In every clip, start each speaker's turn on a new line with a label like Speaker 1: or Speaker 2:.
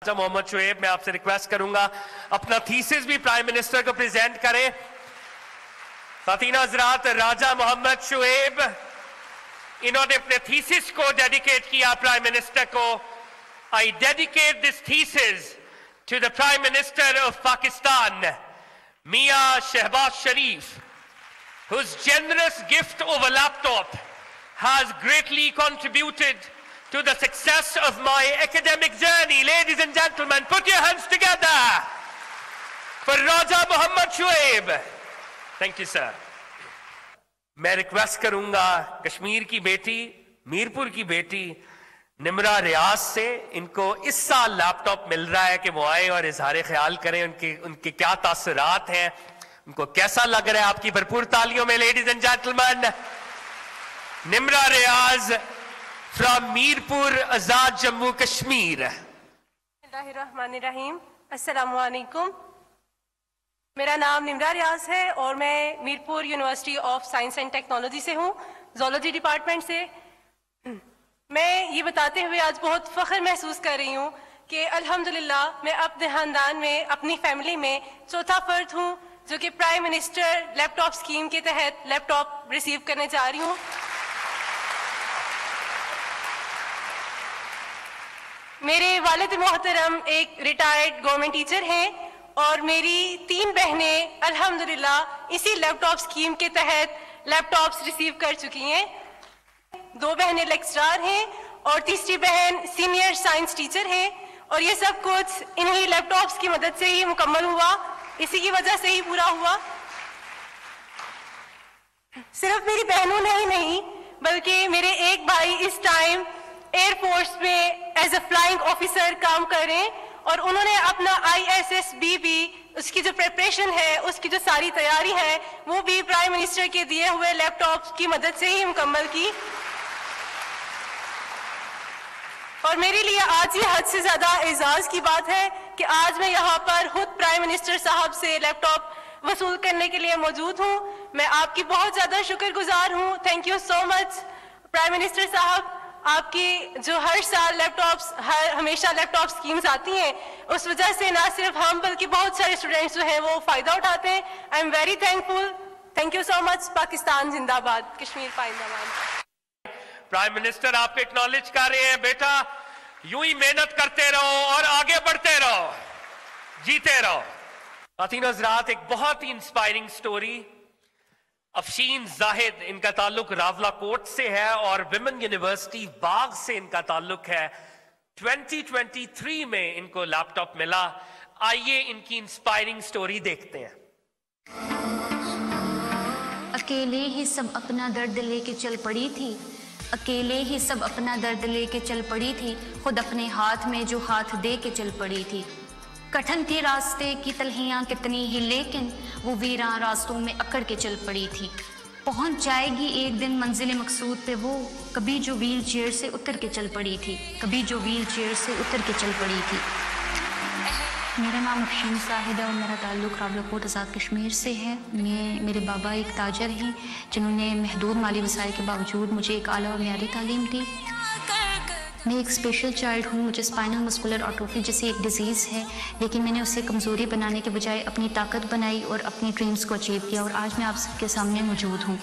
Speaker 1: मोहम्मद शुएब, मैं आपसे रिक्वेस्ट करूंगा अपना थीसिस भी प्राइम मिनिस्टर को प्रेजेंट करें। ख़वातीन हज़रात, राजा मोहम्मद शुएब इन्होंने अपने थीसिस को डेडिकेट किया प्राइम मिनिस्टर को। I dedicate this thesis to the prime minister of Pakistan Mian Shahbaz Sharif, whose generous gift of a laptop has greatly contributed to the success of my academic journey. Ladies and gentlemen, put your hands together for Raja Mohammad Shuaib. Thank you, sir. मैं request करूंगा कश्मीर की बेटी, मीरपुर की बेटी निम्रा रियाज से, इनको इस साल लैपटॉप मिल रहा है कि वो आए और इजहार ख्याल करें, उनके क्या तासुरात हैं, उनको कैसा लग रहा है। आपकी भरपूर तालियों में ladies and gentleman, Nimra Riaz from Mirpur, Azad Jammu Kashmir.
Speaker 2: बिस्मिल्लाहिर्रहमानिर्रहीम, अस्सलामु अलैकुम। मेरा नाम निम्रा रियाज है और मैं Mirpur university of science and technology से हूँ, ज़ूलॉजी डिपार्टमेंट से। मैं ये बताते हुए आज बहुत फख्र महसूस कर रही हूँ कि अल्हम्दुलिल्लाह मैं अपने ख़ानदान में, अपनी फैमिली में चौथा फ़र्द हूँ जो कि प्राइम मिनिस्टर लैपटॉप स्कीम के तहत लैपटॉप रिसीव करने जा रही हूँ। मेरे वालिद मोहतरम एक रिटायर्ड गवर्नमेंट टीचर हैं और मेरी 3 बहनें अल्हम्दुलिल्लाह इसी लैपटॉप स्कीम के तहत लैपटॉप्स रिसीव कर चुकी हैं। 2 बहनें लेक्चरर हैं और तीसरी बहन सीनियर साइंस टीचर हैं और ये सब कुछ इन्हीं लैपटॉप्स की मदद से ही मुकम्मल हुआ, इसी की वजह से ही पूरा हुआ। सिर्फ मेरी बहनों ने ही नहीं बल्कि मेरे एक भाई इस टाइम एयरफोर्स में एज ए फ्लाइंग ऑफिसर काम कर रहे हैं और उन्होंने अपना ISSB भी, उसकी जो प्रिपरेशन है, उसकी जो सारी तैयारी है, वो भी प्राइम मिनिस्टर के दिए हुए लैपटॉप की मदद से ही मुकम्मल की। और मेरे लिए आज ये हद से ज्यादा एजाज की बात है कि आज मैं यहाँ पर खुद प्राइम मिनिस्टर साहब से लैपटॉप वसूल करने के लिए मौजूद हूँ। मैं आपकी बहुत ज्यादा शुक्रगुजार हूँ। Thank you so much prime minister साहब। आपकी जो हर साल लैपटॉप्स, हमेशा लैपटॉप स्कीम्स आती हैं, उस वजह से ना सिर्फ हम बल्कि बहुत सारे स्टूडेंट्स जो हैं वो फायदा उठाते हैं। I am very thankful. Thank you so much. Pakistan जिंदाबाद, कश्मीर पाइंदाबाद।
Speaker 1: प्राइम मिनिस्टर आपको एक्नॉलेज कर रहे हैं, बेटा यूं ही मेहनत करते रहो और आगे बढ़ते रहो, जीते रहो। ख़वातीन हज़रात, एक बहुत ही इंस्पायरिंग स्टोरी। अफशीन जाहिद, इनका ताल्लुक रावलाकोट से है और विमेन यूनिवर्सिटी बाग से इनका ताल्लुक है। 2023 में इनको लैपटॉप मिला। आइए इनकी इंस्पायरिंग स्टोरी देखते हैं।
Speaker 3: अकेले ही सब अपना दर्द लेके चल पड़ी थी, अकेले ही सब अपना दर्द लेके चल पड़ी थी, खुद अपने हाथ में जो हाथ दे के चल पड़ी थी। कठिन थी रास्ते की तलहियाँ कितनी ही, लेकिन वो वीरां रास्तों में अकड़ के चल पड़ी थी। पहुंच जाएगी एक दिन मंजिल मकसूद पे वो, कभी जो व्हील चेयर से उतर के चल पड़ी थी, कभी जो व्हील चेयर से उतर के चल पड़ी थी। मेरा नाम अफशीन जाहिद है और मेरा ताल्लुक़ रावलाकोट आज़ाद कश्मीर से है। मेरे बाबा एक ताजर हैं जिन्होंने महदूद माली वसाइल के बावजूद मुझे एक आला और म्यारी तालीम दी। मैं एक स्पेशल चाइल्ड हूँ, मुझे स्पाइनल मस्कुलर एट्रोफी जैसी एक डिजीज़ है, लेकिन मैंने उसे कमज़ोरी बनाने के बजाय अपनी ताकत बनाई और अपनी ड्रीम्स को अचीव किया और आज मैं आप सबके सामने मौजूद हूँ।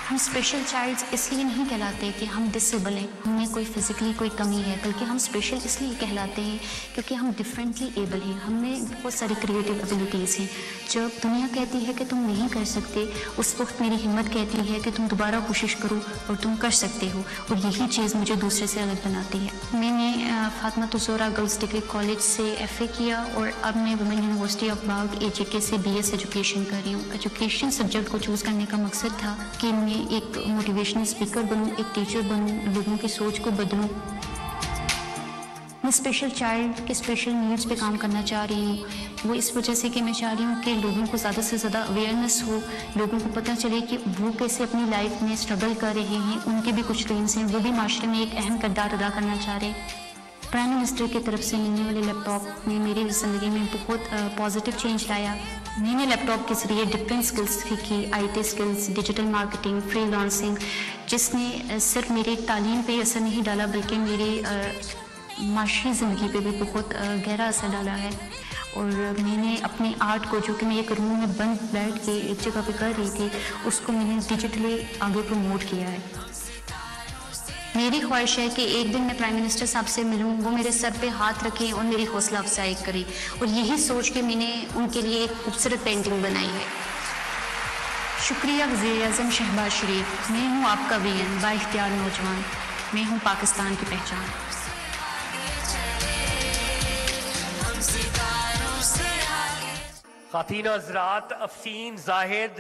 Speaker 3: हम स्पेशल चाइल्ड्स इसलिए नहीं कहलाते कि हम डिसेबल हैं, हमें कोई फिज़िकली कोई कमी है, बल्कि हम स्पेशल इसलिए कहलाते हैं क्योंकि हम डिफरेंटली एबल हैं, हमें बहुत सारी क्रिएटिव एबिलिटीज़ हैं। जब दुनिया कहती है कि तुम नहीं कर सकते, उस वक्त मेरी हिम्मत कहती है कि तुम दोबारा कोशिश करो और तुम कर सकते हो, और यही चीज़ मुझे दूसरे से अलग बनाती है। मैंने Fatima Zohra girls degree college से FA किया और अब मैं women university of Bagh AJK से BS एजुकेशन कर रही हूँ। एजुकेशन सब्जेक्ट को चूज़ करने का मकसद था कि मैं एक मोटिवेशनल स्पीकर बनूं, एक टीचर बनूं, लोगों की सोच को बदलूं। मैं स्पेशल चाइल्ड के स्पेशल नीड्स पे काम करना चाह रही हूँ। वो इस वजह से कि मैं चाह रही हूँ कि लोगों को ज़्यादा से ज़्यादा अवेयरनेस हो, लोगों को पता चले कि वो कैसे अपनी लाइफ में स्ट्रगल कर रहे हैं, उनके भी कुछ ड्रीम्स हैं, वो भी माशरे में एक अहम किरदार अदा करना चाह रहे हैं। प्राइम मिनिस्टर की तरफ से मिलने वाले लैपटॉप ने मेरी ज़िंदगी में बहुत पॉजिटिव चेंज लाया। میں نے لیپ ٹاپ کے ذریعے ڈفرینٹ اسکلس سیکھی، I T skills, digital marketing, free lancing, جس نے صرف میری تعلیم پہ اثر نہیں ڈالا بلکہ میری معاشی زندگی پہ بھی بہت گہرا اثر ڈالا ہے. اور میں نے اپنے آرٹ کو، جو کہ میں ایک روم میں بند بیٹھ کے ایک جگہ پہ کر رہی تھی، اس کو میں نے ڈیجیٹلی آگے پروموٹ کیا ہے. میری خواہش ہے کہ ایک دن میں پرائم منسٹر صاحب سے ملوں، وہ میرے سر پہ ہاتھ رکھیں اور میری حوصلہ افزائی کریں، اور یہی سوچ کے میں نے ان کے لیے ایک خوبصورت پینٹنگ بنائی ہے. شکریہ وزیر اعظم شہباز شریف. میں ہوں آپ کا وی این، با اختیار نوجوان. میں ہوں پاکستان کی پہچان.
Speaker 1: خواتین و حضرات، افشین زاہد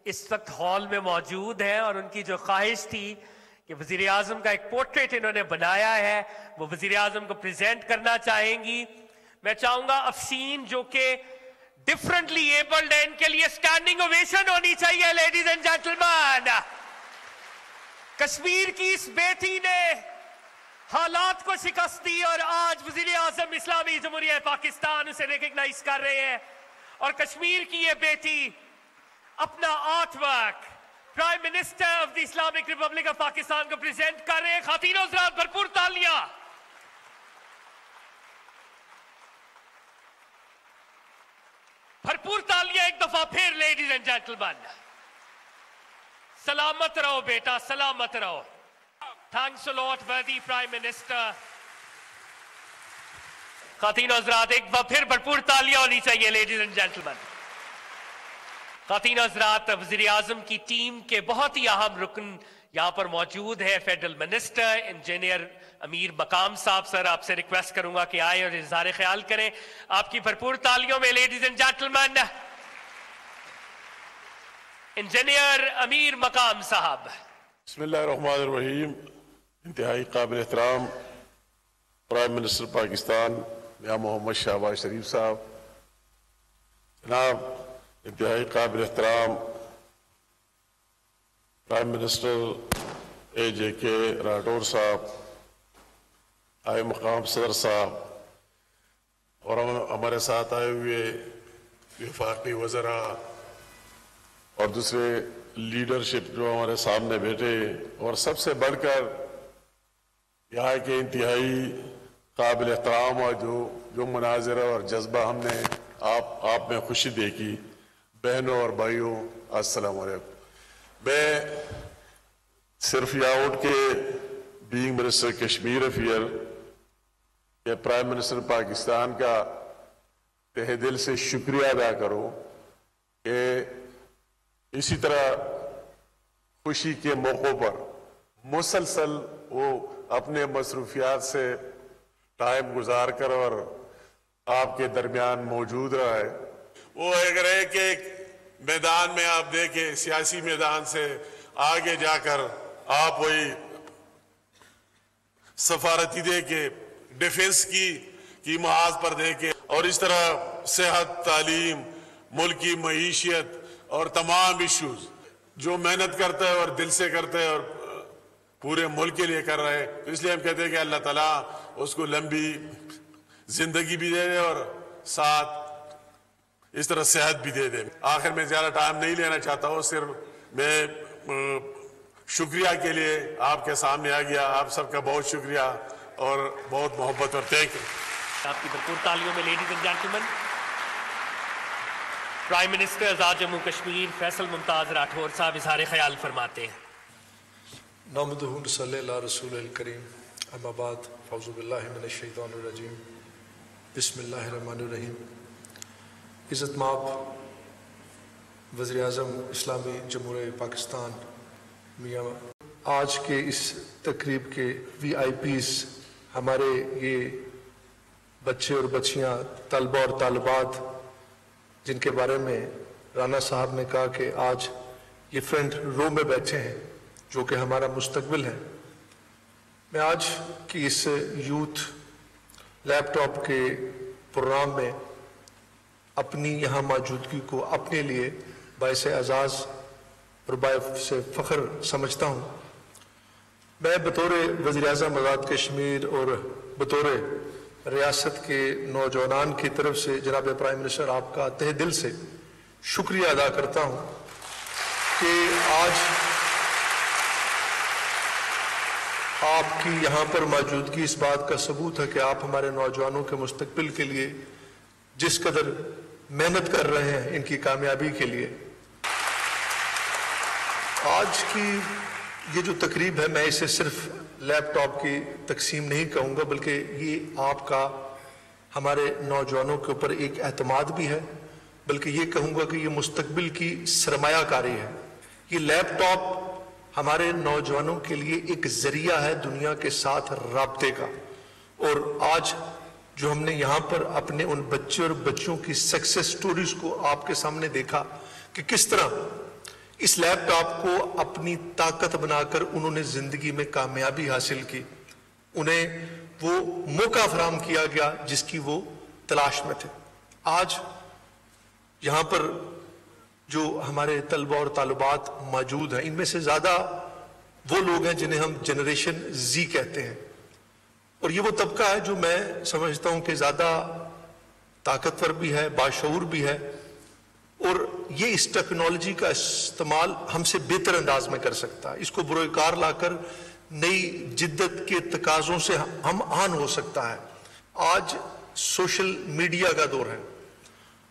Speaker 1: اس وقت ہال میں موجود ہیں اور ان کی جو خواہش تھی کہ وزیر اعظم کا ایک پورٹریٹ انہوں نے بنایا ہے، وہ وزیر اعظم کو پریزنٹ کرنا چاہیں گی. میں چاہوں گا افشین جو کہ ڈفرنٹلی ایبلڈ ہے، ان کے لیے اسٹینڈنگ اویشن ہونی چاہیے. لیڈیز اینڈ جینٹلمین، کشمیر کی اس بیٹی نے حالات کو شکست دی اور آج وزیر اعظم اسلامی جمہوریہ پاکستان اسے ریکگنائز کر رہے ہیں، اور کشمیر کی یہ بیٹی اپنا art work prime minister of the Islamic republic of Pakistan کو پریزنٹ کر رہے ہیں. خواتین و حضرات، بھرپور تالیاں. بھرپور تالیاں ایک دفعہ پھر. لیڈیز اینڈ جینٹلمین، سلامت رہو بیٹا، سلامت رہو. تھینکس اے لاٹ وردی پرائم منسٹر. خواتین و حضرات، ایک بار پھر بھرپور تالیاں ہونی چاہیے. لیڈیز اینڈ جینٹلمین، خواتین و حضرات، وزیر اعظم کی ٹیم کے بہت ہی اہم رکن یہاں پر موجود ہے. فیڈرل منسٹر انجینئر امیر مقام صاحب. سر، آپ سے ریکویسٹ کروں گا کہ آئے اور اظہار خیال کریں. آپ کی بھرپور تالیوں میں لیڈیز اینڈ جینٹلمین انجینئر امیر مقام صاحب.
Speaker 4: بسم اللہ الرحمن الرحیم. انتہائی قابل احترام پرائم منسٹر پاکستان میاں محمد شہباز شریف صاحب، جناب انتہائی قابل احترام پرائم منسٹر اے جے کے راٹور صاحب، آئے مقام صدر صاحب، اور ہمارے ساتھ آئے ہوئے وفاقی وزراء اور دوسرے لیڈرشپ جو ہمارے سامنے بیٹھے، اور سب سے بڑھ کر یہاں کے انتہائی قابل احترام اور جو مناظر اور جذبہ ہم نے آپ میں خوشی دیکھی، بہنوں اور بھائیوں السلام علیکم. میں صرف یہاں اٹھ کے بینگ منسٹر کشمیر افیئر یا پرائم منسٹر پاکستان کا تہ دل سے شکریہ ادا کروں کہ اسی طرح خوشی کے موقعوں پر مسلسل وہ اپنے مصروفیات سے ٹائم گزار کر اور آپ کے درمیان موجود رہا ہے. وہ اگر ہے کہ میدان میں آپ دیکھیں، سیاسی میدان سے آگے جا کر آپ وہی سفارتی دے کے ڈیفنس کی محاذ پر دے کے، اور اس طرح صحت، تعلیم، ملک کی معیشت اور تمام ایشوز جو محنت کرتا ہے اور دل سے کرتا ہے اور پورے ملک کے لیے کر رہا ہے. تو اس لیے ہم کہتے ہیں کہ اللہ تعالیٰ اس کو لمبی زندگی بھی دے دے اور ساتھ اس طرح صحت بھی دے دے. آخر میں زیادہ ٹائم نہیں لینا چاہتا ہوں، صرف میں شکریہ کے لیے آپ کے سامنے آ گیا. آپ سب کا بہت شکریہ اور بہت محبت اور تھینک یو.
Speaker 1: آپ کی بھرپور تالیوں میں ladies and gentleman prime minister Azad Jammu Kashmir Faisal Mumtaz Rathore صاحب اظہار خیال فرماتے ہیں.
Speaker 5: نحمدہ ونصلی علی رسول الکریم، اما بعد، فاعوذ باللہ من الشیطان الرجیم، بسم اللہ الرحمن الرحیم. عزت مآب وزیر اعظم اسلامی جمہوریہ پاکستان میاں، آج کے اس تقریب کے وی آئی پیز ہمارے یہ بچے اور بچیاں، طلبہ اور طالبات، جن کے بارے میں رانا صاحب نے کہا کہ آج یہ فرنٹ رو میں بیٹھے ہیں، جو کہ ہمارا مستقبل ہے. میں آج کی اس یوتھ لیپ ٹاپ کے پروگرام میں اپنی یہاں موجودگی کو اپنے لیے باعث اعزاز اور باعث فخر سمجھتا ہوں. میں بطور وزیر اعظم آزاد کشمیر اور بطور ریاست کے نوجوانان کی طرف سے جناب پرائم منسٹر آپ کا تہ دل سے शुक्रिया अदा करता हूं कि आज आपकी यहाँ पर मौजूदगी इस बात का सबूत है कि आप हमारे नौजवानों के मुस्तकबिल के लिए जिस कदर मेहनत कर रहे हैं इनकी कामयाबी के लिए। आज की ये जो तकरीब है, मैं इसे सिर्फ लैपटॉप की तकसीम नहीं कहूँगा, बल्कि ये आपका हमारे नौजवानों के ऊपर एक एतमाद भी है, बल्कि ये कहूँगा कि ये मुस्तकबिल की सरमायाकारी है। ये लैपटॉप हमारे नौजवानों के लिए एक जरिया है दुनिया के साथ राब्ते का। और आज जो हमने यहाँ पर अपने उन बच्चे और बच्चियों की सक्सेस स्टोरीज को आपके सामने देखा कि किस तरह इस लैपटॉप को अपनी ताकत बनाकर उन्होंने जिंदगी में कामयाबी हासिल की, उन्हें वो मौका फराहम किया गया जिसकी वो तलाश में थे। आज यहाँ पर जो हमारे तलबा और तालिबात मौजूद हैं, इनमें से ज्यादा वो लोग हैं जिन्हें हम जनरेशन जी कहते हैं, और ये वो तबका है जो मैं समझता हूं कि ज्यादा ताकतवर भी है, बाशऊर भी है, और ये इस टेक्नोलॉजी का इस्तेमाल हमसे बेहतर अंदाज में कर सकता है। इसको बुरोकार लाकर नई जिद्दत के तकाजों से हम आन हो सकता है। आज सोशल मीडिया का दौर है,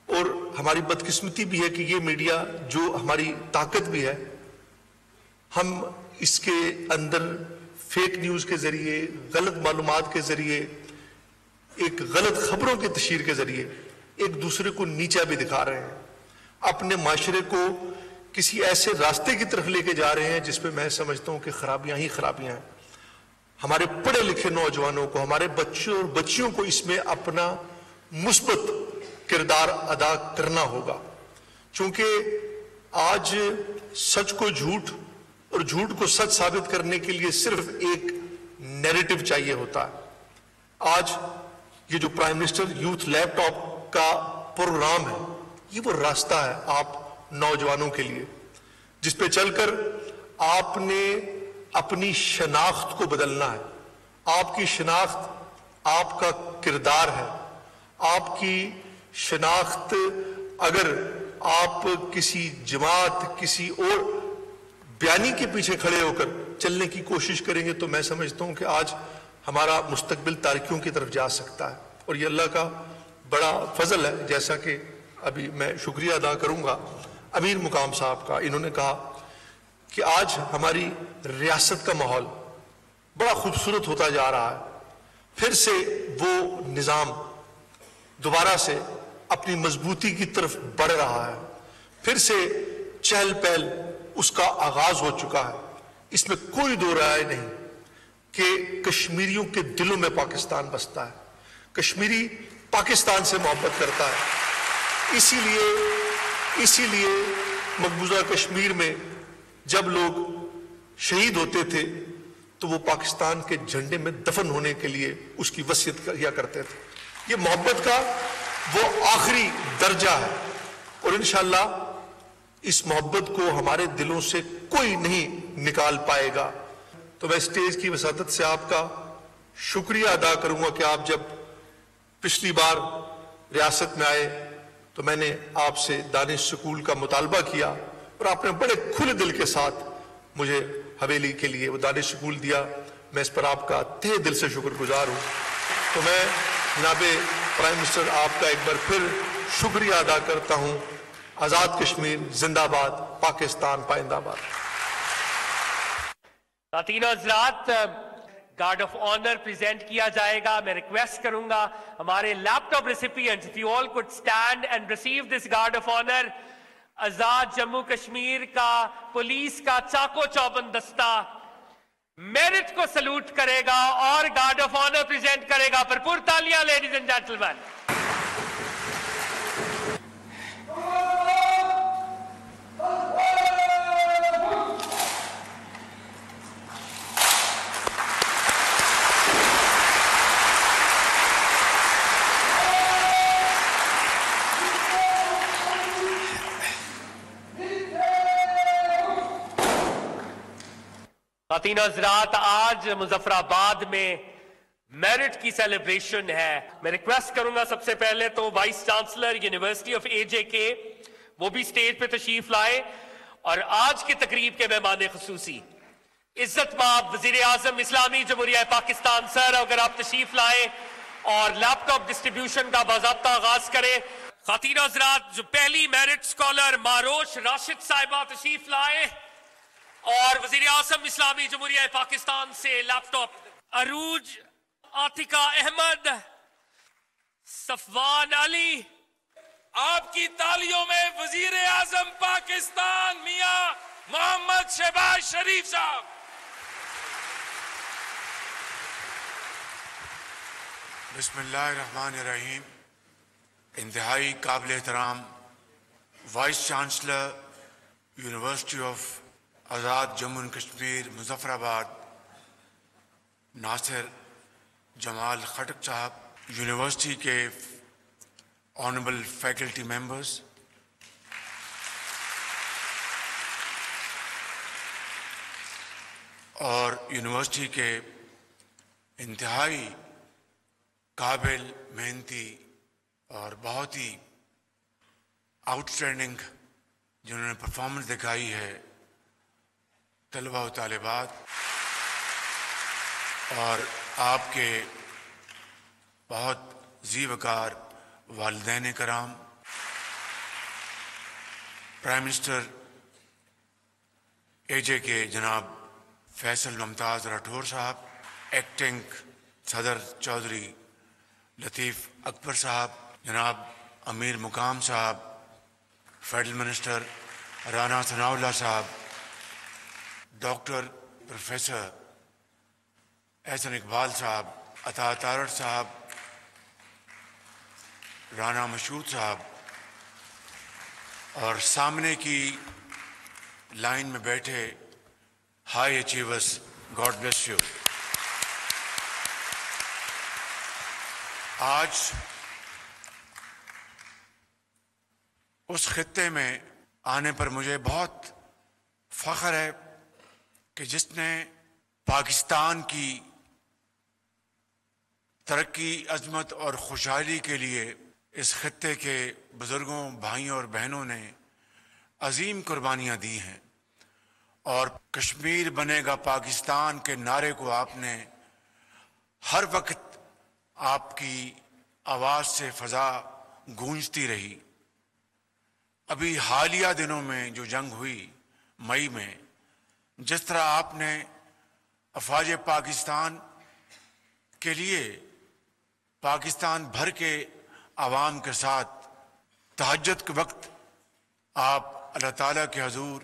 Speaker 5: और हमारी बदकिस्मती भी है कि ये मीडिया जो हमारी ताकत भी है, हम इसके अंदर फेक न्यूज के जरिए, गलत मालूमात के जरिए, एक गलत खबरों की तशहीर के जरिए एक दूसरे को नीचा भी दिखा रहे हैं, अपने माशरे को किसी ऐसे रास्ते की तरफ लेके जा रहे हैं जिसपे मैं समझता हूं कि खराबियां ही खराबियां हैं। हमारे पढ़े लिखे नौजवानों को, हमारे बच्चों और बच्चियों को इसमें अपना मुस्बत किरदार अदा करना होगा, क्योंकि आज सच को झूठ और झूठ को सच साबित करने के लिए सिर्फ एक नैरेटिव चाहिए होता है। आज ये जो प्राइम मिनिस्टर यूथ लैपटॉप का प्रोग्राम है, ये वो रास्ता है आप नौजवानों के लिए, जिस पे चलकर आपने अपनी शनाख्त को बदलना है। आपकी शनाख्त आपका किरदार है। आपकी शनाख्त, अगर आप किसी जमात, किसी और बयानी के पीछे खड़े होकर चलने की कोशिश करेंगे, तो मैं समझता हूं कि आज हमारा मुस्तकबिल तारीकियों की तरफ जा सकता है। और ये अल्लाह का बड़ा फजल है, जैसा कि अभी मैं शुक्रिया अदा करूंगा अमीर मुकाम साहब का। इन्होंने कहा कि आज हमारी रियासत का माहौल बड़ा खूबसूरत होता जा रहा है, फिर से वो निज़ाम दोबारा से अपनी मजबूती की तरफ बढ़ रहा है, फिर से चहल पहल उसका आगाज हो चुका है। इसमें कोई दो राय नहीं कि कश्मीरियों के दिलों में पाकिस्तान बसता है, कश्मीरी पाकिस्तान से मोहब्बत करता है। इसीलिए मकबूजा कश्मीर में जब लोग शहीद होते थे तो वो पाकिस्तान के झंडे में दफन होने के लिए उसकी वसीयत किया करते थे। ये मोहब्बत का वो आखिरी दर्जा है, और इंशाअल्लाह इस मोहब्बत को हमारे दिलों से कोई नहीं निकाल पाएगा। तो मैं स्टेज की वसादत से आपका शुक्रिया अदा करूंगा कि आप जब पिछली बार रियासत में आए तो मैंने आपसे दानिश स्कूल का मुतालबा किया, और आपने बड़े खुले दिल के साथ मुझे हवेली के लिए वो दानिश स्कूल दिया। मैं इस पर आपका तहे दिल से शुक्रगुजार हूँ। तो मैं जनाब प्राइम मिनिस्टर आपका एक बार फिर शुक्रिया अदा करता हूँ। आजाद कश्मीर जिंदाबाद, पाकिस्तान पाइंदाबाद।
Speaker 1: खातीन हज़रात, गार्ड ऑफ ऑनर प्रेजेंट किया जाएगा। मैं रिक्वेस्ट करूंगा हमारे laptop recipients, if you all could stand and receive this guard of honour. Azad Jammu Kashmir का पुलिस का चाको चौबंद दस्ता मेरिट को सल्यूट करेगा और गार्ड ऑफ ऑनर प्रेजेंट करेगा। भरपूर तालियां लेडीज एंड जेंटलमैन। खातीन हज़रात, आज मुजफ्फराबाद में मेरिट की सेलिब्रेशन है। मैं रिक्वेस्ट करूंगा सबसे पहले तो vice chancellor university of AJK وہ بھی سٹیج پہ تشریف لائے اور آج کی تقریب کے مہمان خصوصی عزت مآب وزیر اعظم اسلامی جمہوریہ پاکستان سر، اگر آپ تشریف لائیں اور لیپ ٹاپ ڈسٹریبیوشن کا باضابطہ آغاز کریں. خواتین حضرات، جو پہلی میرٹ اسکالر ماروش راشد صاحبہ تشریف لائیں اور وزیر اعظم اسلامی جمہوریہ پاکستان سے لیپ ٹاپ. عروج عاتقہ احمد، صفوان علی.
Speaker 6: آپ کی تالیوں میں وزیر اعظم پاکستان میاں محمد شہباز شریف صاحب.
Speaker 7: بسم اللہ الرحمن الرحیم. انتہائی قابل احترام vice chancellor university of Azad Jammu and Kashmir Muzaffar آباد ناصر جمال خٹک صاحب، یونیورسٹی کے آنریبل فیکلٹی ممبرز، اور یونیورسٹی کے انتہائی قابل، محنتی اور بہت ہی آؤٹ اسٹینڈنگ جنہوں نے پرفارمنس دکھائی ہے طلباء و طالبات، اور آپ کے بہت ذی وقار والدین کرام، پرائم منسٹر اے جے کے جناب فیصل ممتاز راٹھور صاحب، ایکٹنگ صدر چودھری لطیف اکبر صاحب، جناب امیر مقام صاحب، فیڈرل منسٹر رانا ثناء اللہ صاحب، ڈاکٹر پروفیسر احسن اقبال صاحب، عطا تارڑ صاحب، رانا مشہود صاحب، اور سامنے کی لائن میں بیٹھے high achievers, God bless you. آج اس خطے میں آنے پر مجھے بہت فخر ہے کہ جس نے پاکستان کی ترقی، عظمت اور خوشحالی کے لیے اس خطے کے بزرگوں، بھائیوں اور بہنوں نے عظیم قربانیاں دی ہیں، اور کشمیر بنے گا پاکستان کے نعرے کو آپ نے ہر وقت آپ کی آواز سے فضا گونجتی رہی. ابھی حالیہ دنوں میں جو جنگ ہوئی مئی میں، جس طرح آپ نے افواج پاکستان کے لیے پاکستان بھر کے عوام کے ساتھ تہجد کے وقت آپ اللہ تعالیٰ کے حضور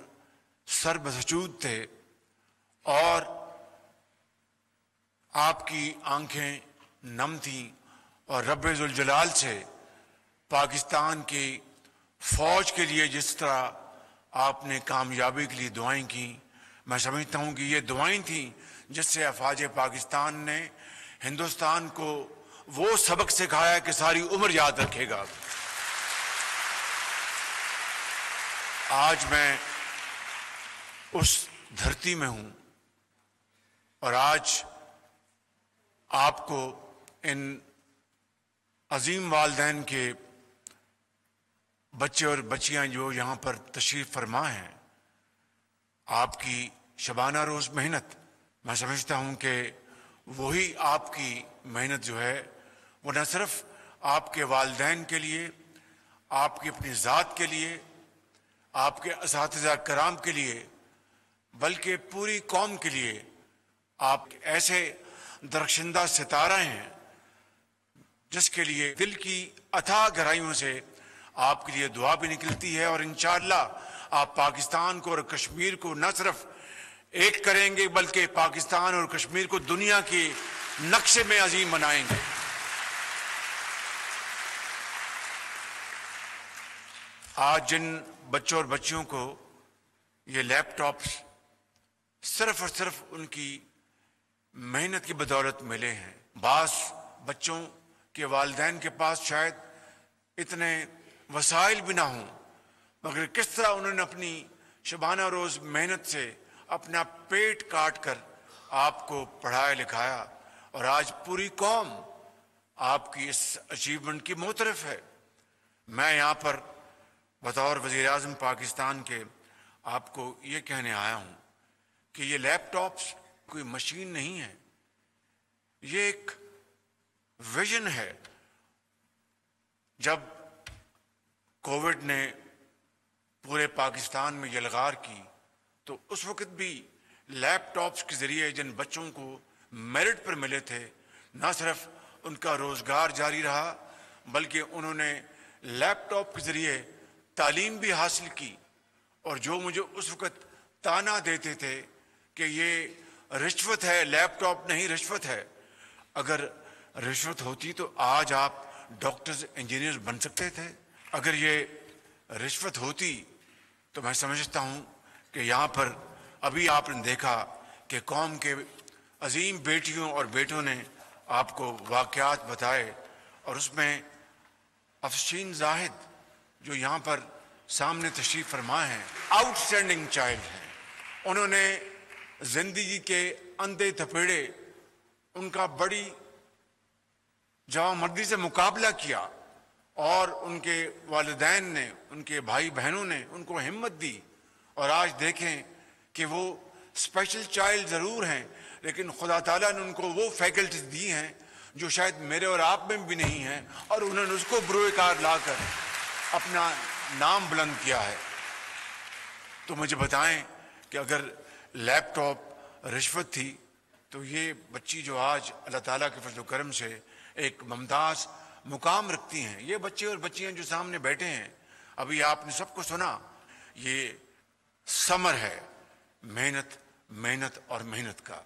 Speaker 7: سر بسجود تھے، اور آپ کی آنکھیں نم تھیں، اور رب ذوالجلال سے پاکستان کی فوج کے لیے جس طرح آپ نے کامیابی کے لیے دعائیں کیں، میں سمجھتا ہوں کہ یہ دعائیں تھیں جس سے افواج پاکستان نے ہندوستان کو وہ سبق سکھایا کہ ساری عمر یاد رکھے گا. آج میں اس دھرتی میں ہوں، اور آج آپ کو ان عظیم والدین کے بچے اور بچیاں جو یہاں پر تشریف فرما ہیں، آپ کی شبانہ روز محنت، میں سمجھتا ہوں کہ وہی آپ کی محنت جو ہے وہ نہ صرف آپ کے والدین کے لیے، آپ کی اپنی ذات کے لیے، آپ کے اساتذہ کرام کے لیے، بلکہ پوری قوم کے لیے آپ ایسے درخشندہ ستارہ ہیں جس کے لیے دل کی اتھاہ گہرائیوں سے آپ کے لیے دعا بھی نکلتی ہے، اور انشاءاللہ آپ پاکستان کو اور کشمیر کو نہ صرف ایک کریں گے بلکہ پاکستان اور کشمیر کو دنیا کے نقشے میں عظیم بنائیں گے. آج جن بچوں اور بچیوں کو یہ لیپ ٹاپس صرف اور صرف ان کی محنت کی بدولت ملے ہیں. بعض بچوں کے والدین کے پاس شاید اتنے وسائل بھی نہ ہوں، مگر کس طرح انہوں نے اپنی شبانہ روز محنت سے اپنا پیٹ کاٹ کر آپ کو پڑھایا لکھایا، اور آج پوری قوم آپ کی اس اچیومنٹ کی معترف ہے. میں یہاں پر बतौर वज़ीर आज़म पाकिस्तान के आपको ये कहने आया हूँ कि ये लैपटॉप्स कोई मशीन नहीं है, ये एक विजन है। जब कोविड ने पूरे पाकिस्तान में यलगार की तो उस वक्त भी लैपटॉप्स के ज़रिए जिन बच्चों को मेरिट पर मिले थे, न सिर्फ उनका रोज़गार जारी रहा बल्कि उन्होंने लैपटॉप के ज़रिए तालीम भी हासिल की। और जो मुझे उस वक्त ताना देते थे कि ये रिश्वत है, लैपटॉप नहीं रिश्वत है, अगर रिश्वत होती तो आज आप डॉक्टर्स इंजीनियर्स बन सकते थे। अगर ये रिश्वत होती तो मैं समझता हूँ कि यहाँ पर अभी आपने देखा कि कौम के अजीम बेटियों और बेटों ने आपको वाक़यात बताए और उसमें अफशीन जाहिद जो यहाँ पर सामने तशरीफ़ फरमा हैं, आउटस्टैंडिंग चाइल्ड हैं। उन्होंने ज़िंदगी के अंधे थपेड़े उनका बड़ी जवामर्दी से मुकाबला किया और उनके वालिदैन ने, उनके भाई बहनों ने उनको हिम्मत दी। और आज देखें कि वो स्पेशल चाइल्ड ज़रूर हैं लेकिन खुदा ताला ने उनको वो फैकल्टीज दी हैं जो शायद मेरे और आप में भी नहीं हैं, और उन्होंने उसको बुरोकार लाकर अपना नाम बुलंद किया है। तो मुझे बताएं कि अगर लैपटॉप रिश्वत थी तो ये बच्ची जो आज अल्लाह ताला के फजल करम से एक मुमताज़ मुकाम रखती हैं, ये बच्चे और बच्चियां जो सामने बैठे हैं, अभी आपने सबको सुना, ये समर है मेहनत मेहनत और मेहनत का।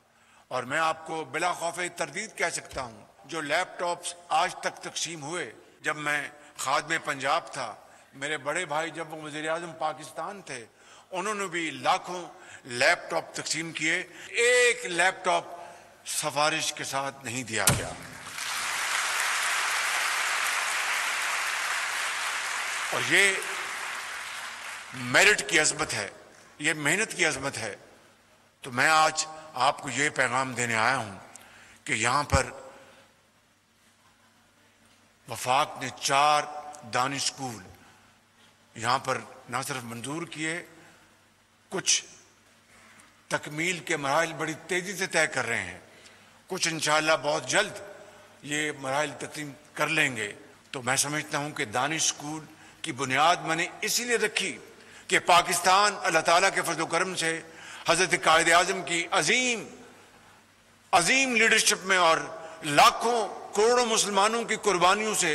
Speaker 7: और मैं आपको बिला खौफ तरदीद कह सकता हूँ, जो लैपटॉप्स आज तक तकसीम हुए, जब मैं खादमे पंजाब था, मेरे बड़े भाई जब वो वज़ीर आज़म पाकिस्तान थे, उन्होंने भी लाखों लैपटॉप तकसीम किए, एक लैपटॉप सफारिश के साथ नहीं दिया गया। और ये मेरिट की अज़मत है, ये मेहनत की अज़मत है। तो मैं आज आपको ये पैगाम देने आया हूँ कि यहाँ पर वफाक ने 4 दानिश स्कूल यहाँ पर न सिर्फ मंजूर किए, कुछ तकमील के मराहिल बड़ी तेज़ी से तय कर रहे हैं, कुछ इंशाअल्लाह बहुत जल्द ये मराहिल तस्लीम कर लेंगे। तो मैं समझता हूँ कि दानिश स्कूल की बुनियाद मैंने इसीलिए रखी कि पाकिस्तान अल्लाह ताला के फज़ल करम से हज़रत कायद आज़म की अजीम लीडरशिप में और लाखों करोड़ों मुसलमानों की कुर्बानियों से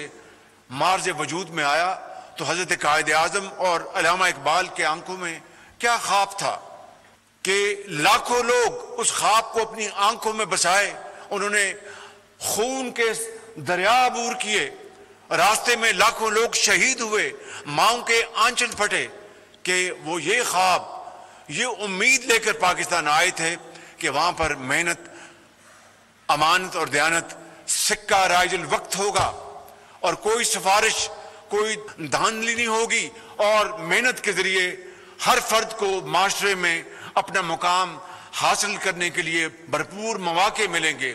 Speaker 7: मार्ज़ वजूद में आया। तो हज़रत कायद आज़म और अल्लामा इकबाल के आंखों में क्या ख्वाब था कि लाखों लोग उस ख्वाब को अपनी आंखों में बसाए। उन्होंने खून के दरिया अबूर किए, रास्ते में लाखों लोग शहीद हुए, माँओं के आंचल फटे कि वो ये ख्वाब, ये उम्मीद लेकर पाकिस्तान आए थे कि वहाँ पर मेहनत, अमानत और दयानत सिक्का राइजुल वक्त होगा और कोई सिफारिश, कोई धांधली नहीं होगी और मेहनत के जरिए हर फर्द को माशरे में अपना मुकाम हासिल करने के लिए भरपूर मौके मिलेंगे।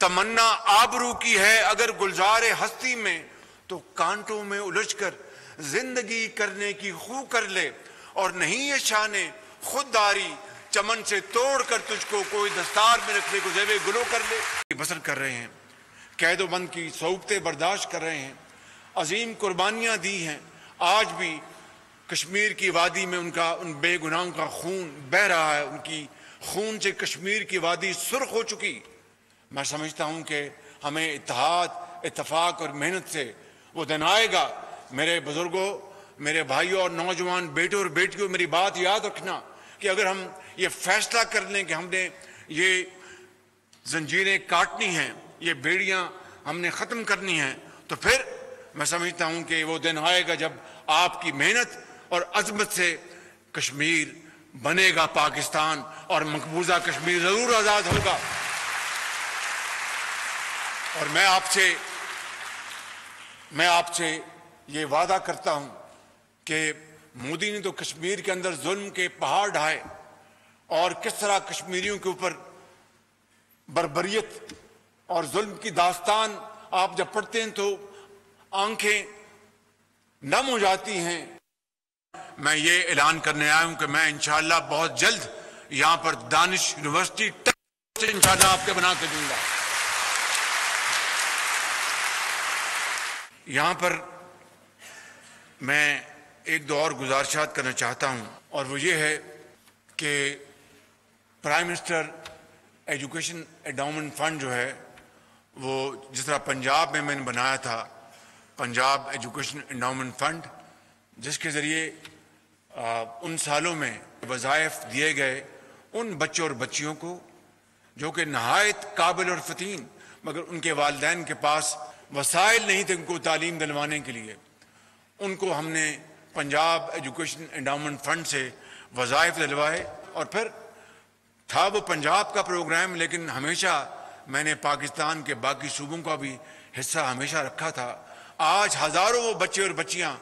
Speaker 7: तमन्ना आबरू की है अगर गुलजारे हस्ती में, तो कांटों में उलझकर जिंदगी करने की खू कर ले, और नहीं ये शाने खुददारी चमन से तोड़ कर तुझको कोई दस्तार में रखने को जेबे गुलो कर ले। बसर कर रहे हैं, कैदोबंद की सौबतें बर्दाश्त कर रहे हैं, अजीम कुर्बानियाँ दी हैं। आज भी कश्मीर की वादी में उनका, उन बेगुनाहों का खून बह रहा है, उनकी खून से कश्मीर की वादी सुर्ख हो चुकी। मैं समझता हूँ कि हमें इत्तेहाद, इत्तफाक और मेहनत से वो दिन आएगा। मेरे बुजुर्गों, मेरे भाइयों और नौजवान बेटों और बेटियों, मेरी बात याद रखना कि अगर हम ये फैसला कर लें कि हमने ये जंजीरें काटनी हैं, ये बेड़ियाँ हमने ख़त्म करनी हैं, तो फिर मैं समझता हूँ कि वो दिन आएगा जब आपकी मेहनत और अज़मत से कश्मीर बनेगा पाकिस्तान, और मकबूजा कश्मीर ज़रूर आज़ाद होगा। और मैं आपसे ये वादा करता हूँ कि मोदी ने तो कश्मीर के अंदर जुल्म के पहाड़ ढाए, और किस तरह कश्मीरियों के ऊपर बर्बरियत और जुल्म की दास्तान आप जब पढ़ते हैं तो आंखें नम हो जाती हैं। میں یہ اعلان کرنے آیا ہوں کہ میں انشاءاللہ بہت جلد یہاں پر دانش یونیورسٹی انشاءاللہ آپ کے بنا کے دوں گا. یہاں پر میں ایک دو اور گزارشات کرنا چاہتا ہوں اور وہ یہ ہے کہ prime minister education endowment fund جو ہے وہ جس طرح پنجاب میں نے بنایا تھا پنجاب ایجوکیشن انڈاؤمنٹ فنڈ، جس کے ذریعے ان سالوں میں وظائف دیے گئے ان بچوں اور بچیوں کو جو کہ نہایت قابل اور فتین مگر ان کے والدین کے پاس وسائل نہیں تھے ان کو تعلیم دلوانے کے لیے، ان کو ہم نے پنجاب ایجوکیشن انڈاؤمنٹ فنڈ سے وظائف دلوائے. اور پھر تھا وہ پنجاب کا پروگرام، لیکن ہمیشہ میں نے پاکستان کے باقی صوبوں کا بھی حصہ ہمیشہ رکھا تھا. آج ہزاروں وہ بچے اور بچیاں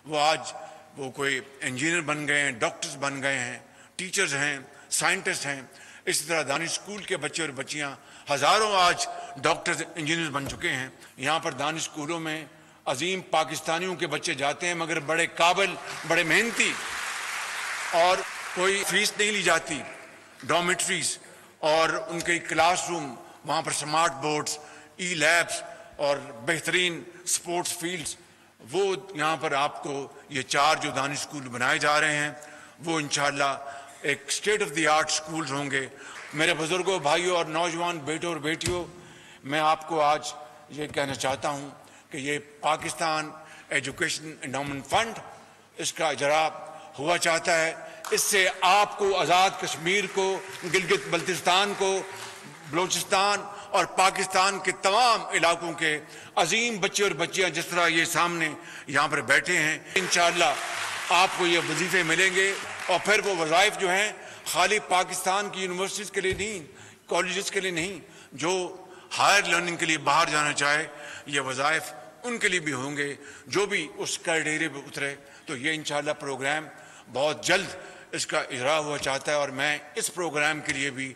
Speaker 7: وہ کوئی انجینئر بن گئے ہیں، ڈاکٹرز بن گئے ہیں، ٹیچرز ہیں، سائنٹسٹ ہیں. اسی طرح دانش اسکول کے بچے اور بچیاں ہزاروں آج ڈاکٹرز انجینئرز بن چکے ہیں. یہاں پر دانش اسکولوں میں عظیم پاکستانیوں کے بچے جاتے ہیں مگر بڑے قابل، بڑے محنتی، اور کوئی فیس نہیں لی جاتی. ڈارمیٹریز اور ان کے کلاس روم، وہاں پر سمارٹ بورڈز، ای لیبس اور بہترین سپورٹس فیلڈز، وہ یہاں پر آپ کو یہ 4 جو دانش اسکول بنائے جا رہے ہیں وہ انشاءاللہ ایک state of the art schools ہوں گے. میرے بزرگوں، بھائیوں اور نوجوان بیٹوں اور بیٹیوں، میں آپ کو آج یہ کہنا چاہتا ہوں کہ یہ پاکستان ایجوکیشن انڈاؤمنٹ فنڈ، اس کا اجرا ہوا چاہتا ہے. اس سے آپ کو آزاد کشمیر کو، گلگت بلتستان کو، بلوچستان اور پاکستان کے تمام علاقوں کے عظیم بچے اور بچیاں جس طرح یہ سامنے یہاں پر بیٹھے ہیں، انشاءاللہ آپ کو یہ وظیفے ملیں گے. اور پھر وہ وظائف جو ہیں خالی پاکستان کی یونیورسٹیز کے لیے نہیں، کالجز کے لیے نہیں، جو ہائر لرننگ کے لیے باہر جانا چاہے یہ وظائف ان کے لیے بھی ہوں گے جو بھی اس کرائٹیریا پہ اترے. تو یہ انشاءاللہ پروگرام بہت جلد اس کا اجرا ہوا چاہتا ہے، اور میں اس پروگرام کے لیے بھی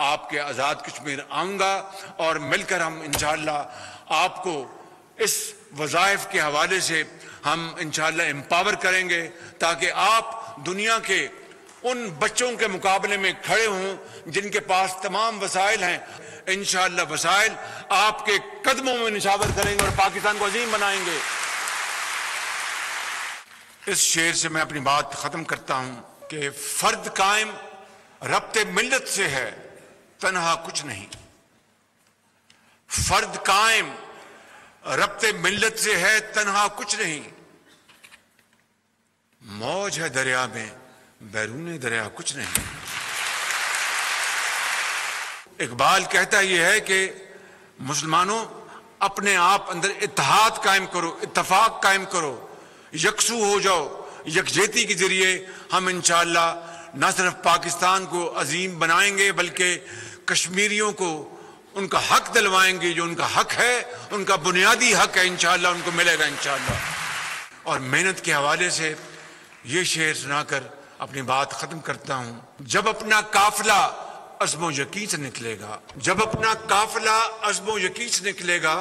Speaker 7: آپ کے آزاد کشمیر آؤں گا اور مل کر ہم انشاءاللہ آپ کو اس وظائف کے حوالے سے ہم انشاءاللہ امپاور کریں گے تاکہ آپ دنیا کے ان بچوں کے مقابلے میں کھڑے ہوں جن کے پاس تمام وسائل ہیں. انشاءاللہ وسائل آپ کے قدموں میں نشاور کریں گے اور پاکستان کو عظیم بنائیں گے. اس شعر سے میں اپنی بات ختم کرتا ہوں کہ فرد قائم ربط ملت سے ہے تنہا کچھ نہیں. فرد قائم ربط ملت سے ہے تنہا کچھ نہیں. موج ہے دریا میں بیرون دریا کچھ نہیں. اقبال کہتا یہ ہے کہ مسلمانوں اپنے آپ اندر اتحاد قائم کرو، اتفاق قائم کرو، یکسو ہو جاؤ. یکجہتی کے ذریعے ہم انشاءاللہ نہ صرف پاکستان کو عظیم بنائیں گے بلکہ کشمیریوں کو ان کا حق دلوائیں گے. جو ان کا حق ہے، ان کا بنیادی حق ہے، انشاءاللہ ان کو ملے گا انشاءاللہ. اور محنت کے حوالے سے یہ شعر سنا کر اپنی بات ختم کرتا ہوں. جب اپنا قافلہ عزم و یقین سے نکلے گا، جب اپنا قافلہ عزم و یقین سے نکلے گا،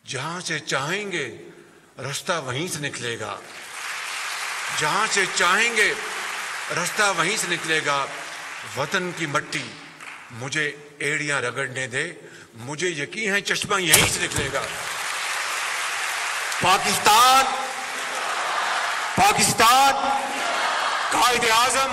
Speaker 7: جہاں سے چاہیں گے رستہ وہیں سے نکلے گا. جہاں سے چاہیں گے رستہ وہیں سے نکلے گا. وطن کی مٹی مجھے ایڑیاں رگڑنے دے، مجھے یقین ہے چشمہ یہیں سے نکلے گا. پاکستان قائد اعظم.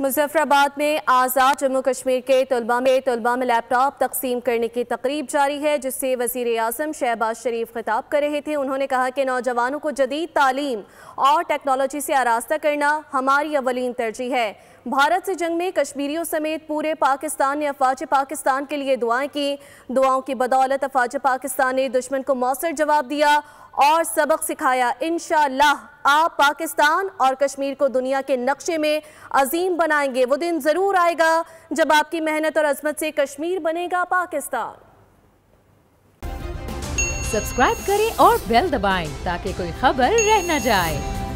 Speaker 8: مظفر آباد میں آزاد جموں کشمیر کے طلباء میں لیپ ٹاپ تقسیم کرنے کی تقریب جاری ہے، جس سے وزیر اعظم شہباز شریف خطاب کر رہے تھے. انہوں نے کہا کہ نوجوانوں کو جدید تعلیم اور ٹیکنالوجی سے آراستہ کرنا ہماری اولین ترجیح ہے. بھارت سے جنگ میں کشمیریوں سمیت پورے پاکستان نے افواج پاکستان کے لیے دعائیں کی. دعاؤں کی بدولت افواج پاکستان نے دشمن کو مؤثر جواب دیا اور سبق سکھایا. انشاءاللہ آپ پاکستان اور کشمیر کو دنیا کے نقشے میں عظیم بنائیں گے. وہ دن ضرور آئے گا جب آپ کی محنت اور عظمت سے کشمیر بنے گا پاکستان.
Speaker 9: سبسکرائب کریں اور بیل دبائیں تاکہ کوئی خبر رہ نہ جائے.